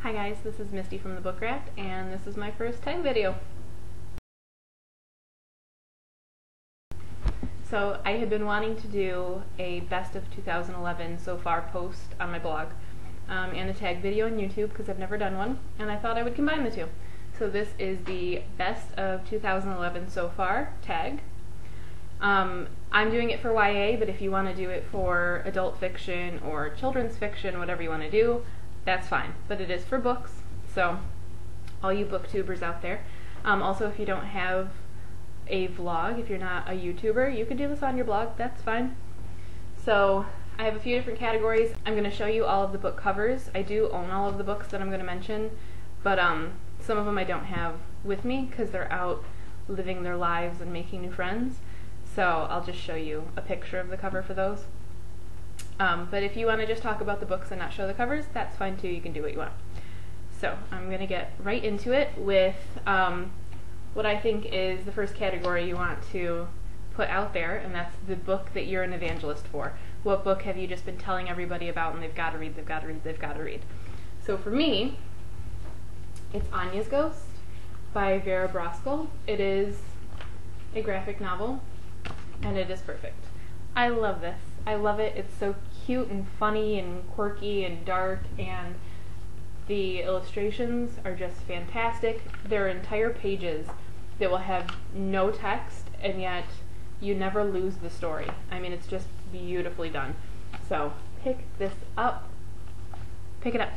Hi guys, this is Misty from the Book Raft, and this is my first tag video. So I had been wanting to do a best of 2011 so far post on my blog, and a tag video on YouTube because I've never done one, and I thought I would combine the two. So this is the best of 2011 so far tag. I'm doing it for YA, but if you want to do it for adult fiction or children's fiction, whatever you want to do, that's fine. But it is for books, so all you booktubers out there. Also, if you don't have a vlog, if you're not a YouTuber, you can do this on your blog, that's fine. So I have a few different categories. I'm going to show you all of the book covers. I do own all of the books that I'm going to mention, but some of them I don't have with me because they're out living their lives and making new friends. So I'll just show you a picture of the cover for those. But if you want to just talk about the books and not show the covers, that's fine too. You can do what you want. So I'm going to get right into it with what I think is the first category you want to put out there, and that's the book that you're an evangelist for. What book have you just been telling everybody about and they've got to read, they've got to read, they've got to read? So for me, it's Anya's Ghost by Vera Brosgol. It is a graphic novel, and it is perfect. I love this. I love it. It's so cute and funny and quirky and dark, and the illustrations are just fantastic. There are entire pages that will have no text, and yet you never lose the story. I mean, it's just beautifully done. So pick this up. Pick it up.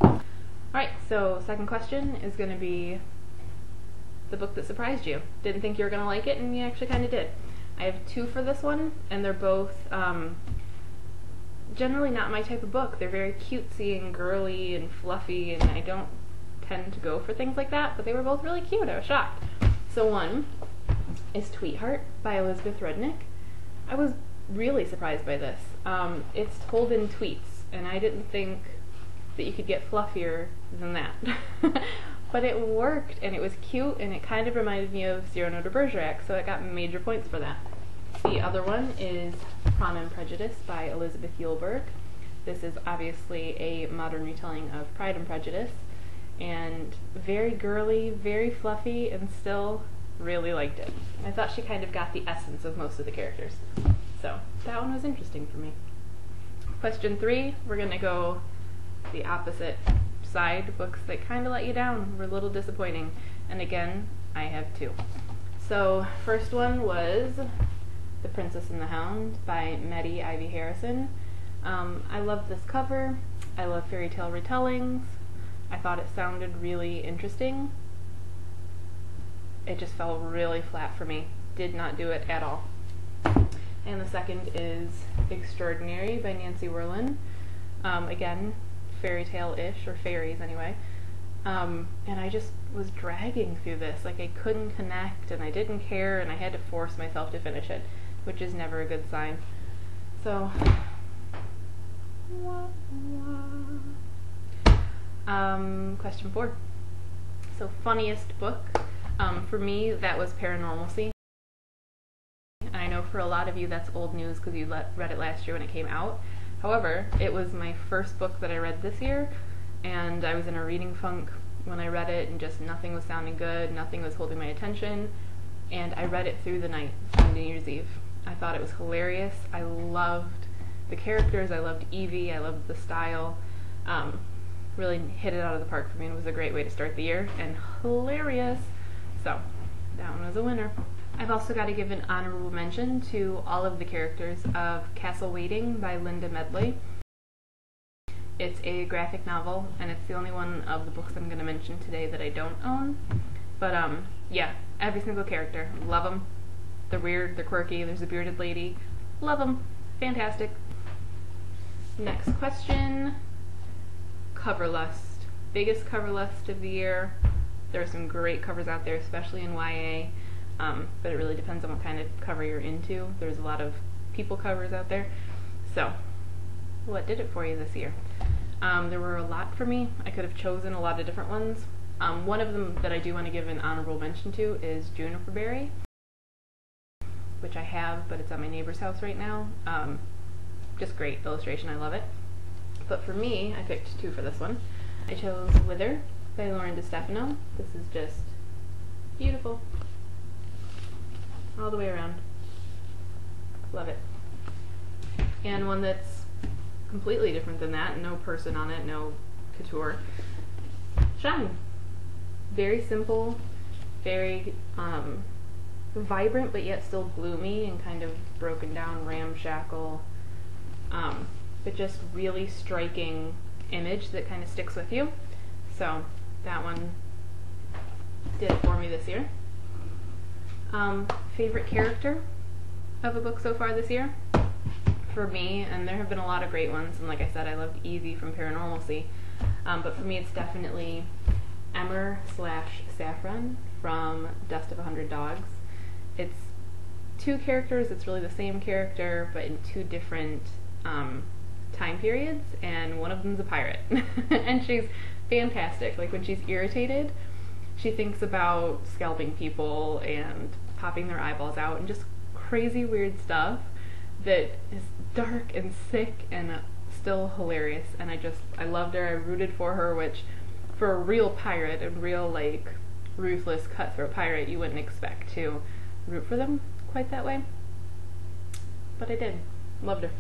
Alright, so second question is going to be the book that surprised you. Didn't think you were going to like it, and you actually kind of did. I have two for this one, and they're both generally not my type of book. They're very cutesy and girly and fluffy, and I don't tend to go for things like that, but they were both really cute. I was shocked. So one is Tweetheart by Elizabeth Rudnick. I was really surprised by this. It's told in tweets, and I didn't think that you could get fluffier than that. But it worked, and it was cute, and it kind of reminded me of Cyrano de Bergerac, so it got major points for that. The other one is Pride and Prejudice by Elizabeth Yulberg. This is obviously a modern retelling of Pride and Prejudice, and very girly, very fluffy, and still really liked it. I thought she kind of got the essence of most of the characters. So that one was interesting for me. Question 3, we're going to go the opposite side. Books that kind of let you down, were a little disappointing, and again I have two. So first one was The Princess and the Hound by Maddie Ivy Harrison. I love this cover. I love fairy tale retellings. I thought it sounded really interesting. It just fell really flat for me. Did not do it at all. And the second is Extraordinary by Nancy Werlin. Again, fairy tale-ish, or fairies anyway, and I just was dragging through this. Like, I couldn't connect, and I didn't care, and I had to force myself to finish it, which is never a good sign. So question 4. So funniest book, for me that was Paranormalcy. And I know for a lot of you that's old news because you read it last year when it came out. However, it was my first book that I read this year, and I was in a reading funk when I read it, and just nothing was sounding good, nothing was holding my attention, and I read it through the night on New Year's Eve. I thought it was hilarious. I loved the characters, I loved Evie, I loved the style. Really hit it out of the park for me, and it was a great way to start the year, and hilarious. So that one was a winner. I've also got to give an honorable mention to all of the characters of Castle Waiting by Linda Medley. It's a graphic novel, and it's the only one of the books I'm going to mention today that I don't own. But yeah, every single character, love them. They're weird, they're quirky, there's a bearded lady, love them, fantastic. Next question, cover lust. Biggest cover lust of the year. There are some great covers out there, especially in YA. But it really depends on what kind of cover you're into. There's a lot of people covers out there. So, what did it for you this year? There were a lot for me. I could have chosen a lot of different ones. One of them that I do want to give an honorable mention to is Juniper Berry, which I have, but it's at my neighbor's house right now. Just great illustration, I love it. But for me, I picked two for this one. I chose Wither by Lauren DeStefano. This is just beautiful all the way around. Love it. And one that's completely different than that, no person on it, no couture. Shine. Very simple, very vibrant, but yet still gloomy and kind of broken down, ramshackle, but just really striking image that kind of sticks with you. So that one did it for me this year. Favorite character of a book so far this year? For me, and there have been a lot of great ones, and like I said, I loved Evie from Paranormalcy, but for me it's definitely Emmer/Saffron from Dust of 100 Dogs. It's two characters, it's really the same character, but in two different time periods, and one of them's a pirate. And she's fantastic. Like when she's irritated, she thinks about scalping people and popping their eyeballs out and just crazy weird stuff that is dark and sick and still hilarious. And I loved her. I rooted for her, which for a real pirate, a real like ruthless cutthroat pirate, you wouldn't expect to root for them quite that way, but I did. Loved her.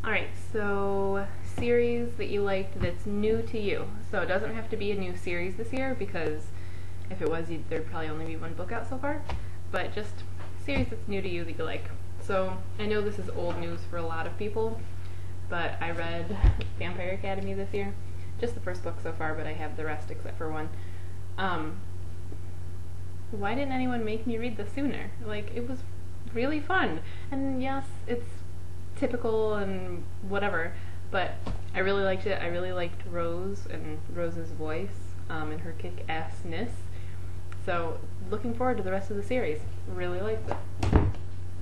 Alright, so series that you liked that's new to you. So it doesn't have to be a new series this year, because if it was, there'd probably only be one book out so far, but just series that's new to you that you like. So I know this is old news for a lot of people, but I read Vampire Academy this year. Just the first book so far, but I have the rest except for one. Why didn't anyone make me read this sooner? Like, it was really fun. And yes, it's typical and whatever, but I really liked it. I really liked Rose and Rose's voice and her kick-assness. So looking forward to the rest of the series. Really liked it.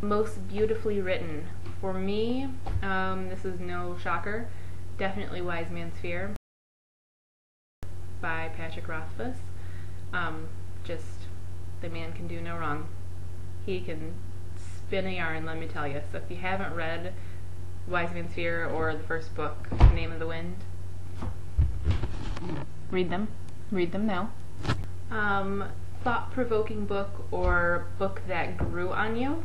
Most beautifully written. For me, this is no shocker, definitely Wise Man's Fear by Patrick Rothfuss. Just, the man can do no wrong. He can spin a yarn, let me tell you. So if you haven't read Wise Man's Fear or the first book, Name of the Wind, read them. Read them now. Thought-provoking book or book that grew on you.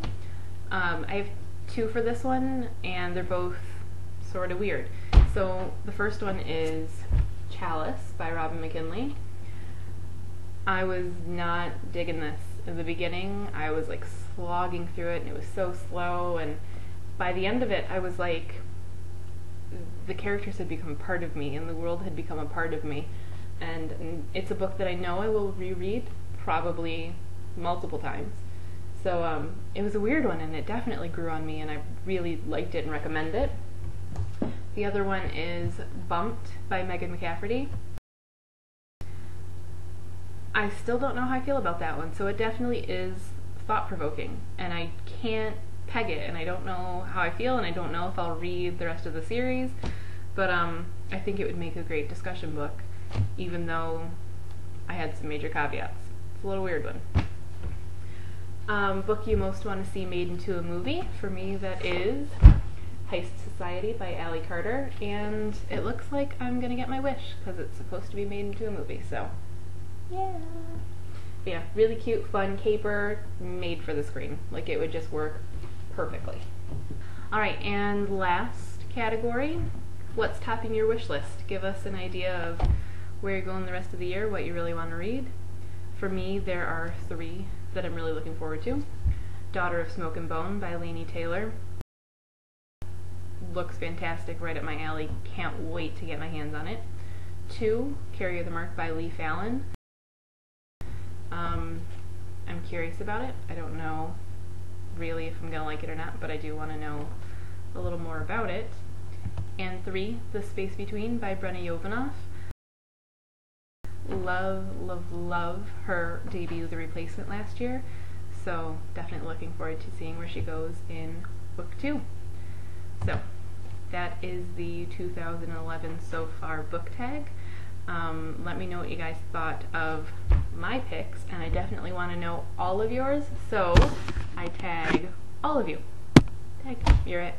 I have two for this one, and they're both sort of weird. So the first one is Chalice by Robin McKinley. I was not digging this. In the beginning, I was like slogging through it, and it was so slow, and by the end of it, I was like, the characters had become part of me, and the world had become a part of me, and it's a book that I know I will reread probably multiple times. So it was a weird one, and it definitely grew on me, and I really liked it and recommend it. The other one is Bumped by Megan McCafferty. I still don't know how I feel about that one, so it definitely is thought-provoking, and I can't peg it, and I don't know how I feel, and I don't know if I'll read the rest of the series, but I think it would make a great discussion book, even though I had some major caveats. It's a little weird one. Book you most want to see made into a movie? For me, that is Heist Society by Allie Carter, and it looks like I'm gonna get my wish, because it's supposed to be made into a movie, so yeah. But yeah, really cute, fun caper, made for the screen. Like, it would just work perfectly. Alright, and last category, what's topping your wish list? Give us an idea of where you're going the rest of the year, what you really want to read. For me, there are three that I'm really looking forward to. Daughter of Smoke and Bone by Laini Taylor. Looks fantastic, right up my alley. Can't wait to get my hands on it. 2, Carry the Mark by Lee Fallon. I'm curious about it. I don't know really if I'm going to like it or not, but I do want to know a little more about it. And 3, The Space Between by Brenna Yovanoff. Love, love, love her debut, The Replacement, last year, so definitely looking forward to seeing where she goes in book 2. So that is the 2011 so far book tag. Let me know what you guys thought of my picks, and I definitely want to know all of yours, so I tag all of you. Tag, you're it.